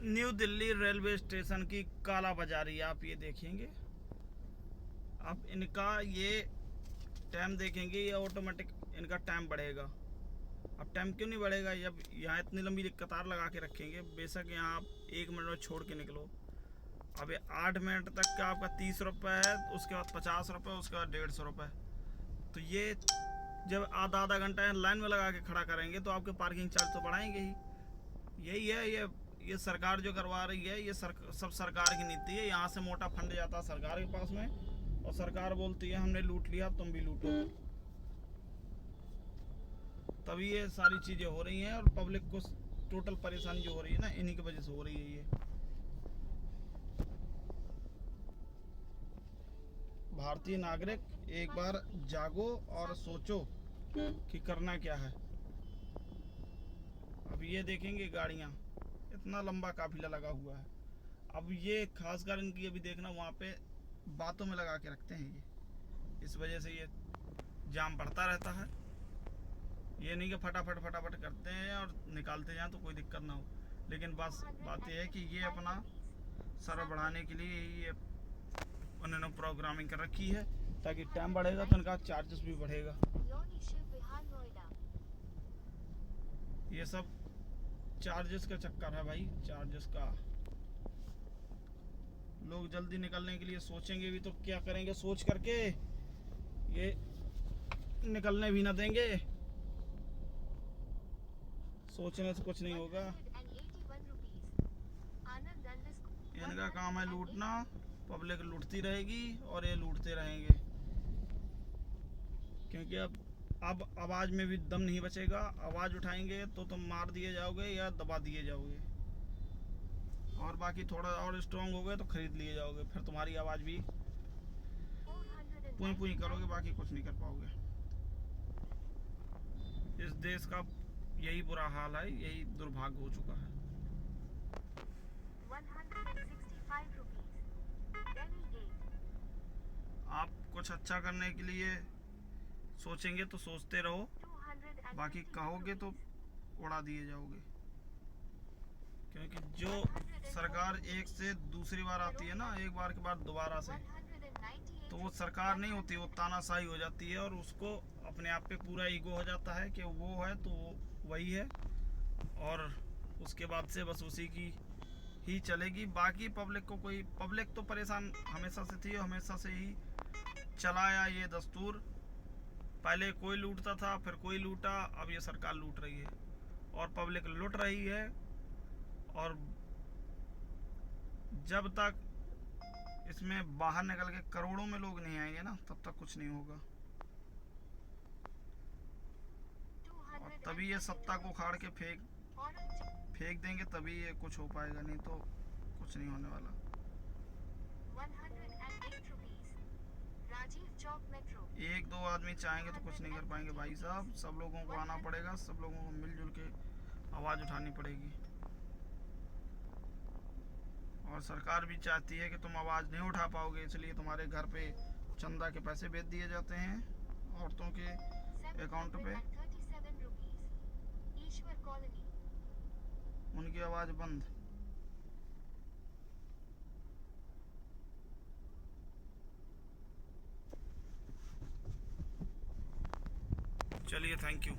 New Delhi railway station की काला बाजारी आप ये देखेंगे। अब इनका ये टाइम देखेंगे, ये ऑटोमेटिक इनका टाइम बढ़ेगा। अब टाइम क्यों नहीं बढ़ेगा? जब यहाँ इतनी लंबी कतार लगा के रखेंगे, बेशक यहाँ आप 1 मिनट में छोड़ के निकलो। अब ये 8 मिनट तक का आपका 30 रुपये है, उसके बाद 50 रुपये, उसके बाद 150 रुपये। तो ये जब आधा आधा घंटा लाइन में लगा के खड़ा करेंगे तो आपके पार्किंग चार्ज तो बढ़ाएंगे ही। यही है ये सरकार जो करवा रही है, ये सब सरकार की नीति है। यहाँ से मोटा फंड जाता है सरकार के पास में, और सरकार बोलती है हमने लूट लिया, तुम भी लूटो। तभी ये सारी चीज़ें हो रही हैं, और पब्लिक को टोटल परेशानी जो हो रही है ना, इन्हीं की वजह से हो रही है ये। भारतीय नागरिक एक बार जागो और सोचो कि करना क्या है। अब ये देखेंगे गाड़ियाँ, इतना लंबा काफिला लगा हुआ है। अब ये खासकर इनकी अभी देखना, वहाँ पे बातों में लगा के रखते हैं ये, इस वजह से ये जाम बढ़ता रहता है। ये नहीं कि फटाफट फटाफट करते हैं और निकालते जाएं तो कोई दिक्कत ना हो, लेकिन बस बात यह है कि ये अपना सर बढ़ाने के लिए ये उन्होंने प्रोग्रामिंग कर रखी है, ताकि टाइम बढ़ेगा तो इनका चार्जेस भी बढ़ेगा। ये सब चार्जेस का चक्कर है भाई, चार्जेस का। लोग जल्दी निकलने के लिए सोचेंगे भी तो क्या करेंगे, सोच करके ये निकलने भी ना देंगे। सोचने से कुछ नहीं होगा। इनका काम है लूटना, पब्लिक लूटती रहेगी और ये लूटते रहेंगे, क्योंकि अब आवाज़ में भी दम नहीं बचेगा। आवाज़ उठाएंगे तो तुम मार दिए जाओगे या दबा दिए जाओगे, और बाकी थोड़ा और स्ट्रांग हो गए तो खरीद लिए जाओगे, फिर तुम्हारी आवाज़ भी पूरी पूरी करोगे, बाकी कुछ नहीं कर पाओगे। इस देश का यही बुरा हाल है, यही दुर्भाग्य हो चुका है। 165 आप कुछ अच्छा करने के लिए सोचेंगे तो सोचते रहो, बाकी कहोगे तो उड़ा दिए जाओगे। क्योंकि जो सरकार एक से दूसरी बार आती है ना, एक बार के बाद दोबारा से, तो वो सरकार नहीं होती, वो तानाशाही हो जाती है, और उसको अपने आप पे पूरा ईगो हो जाता है कि वो है तो वो वही है, और उसके बाद से बस उसी की ही चलेगी। बाकी पब्लिक को कोई, पब्लिक तो परेशान हमेशा से थी, हमेशा से ही चलाया ये दस्तूर। पहले कोई लूटता था, फिर कोई लूटा, अब ये सरकार लूट रही है और पब्लिक लूट रही है। और जब तक इसमें बाहर निकल के करोड़ों में लोग नहीं आएंगे ना, तब तक कुछ नहीं होगा। और तभी ये सत्ता को उखाड़ के फेंक देंगे, तभी ये कुछ हो पाएगा, नहीं तो कुछ नहीं होने वाला। 108 राजीव चौक मेट्रो। एक दो आदमी चाहेंगे तो कुछ नहीं कर पाएंगे भाई साहब, सब लोगों को आना पड़ेगा, सब लोगों को मिलजुल के आवाज़ उठानी पड़ेगी। और सरकार भी चाहती है कि तुम आवाज़ नहीं उठा पाओगे, इसलिए तुम्हारे घर पे चंदा के पैसे भेज दिए जाते हैं औरतों के अकाउंट पे, उनकी आवाज़ बंद। चलिए, थैंक यू।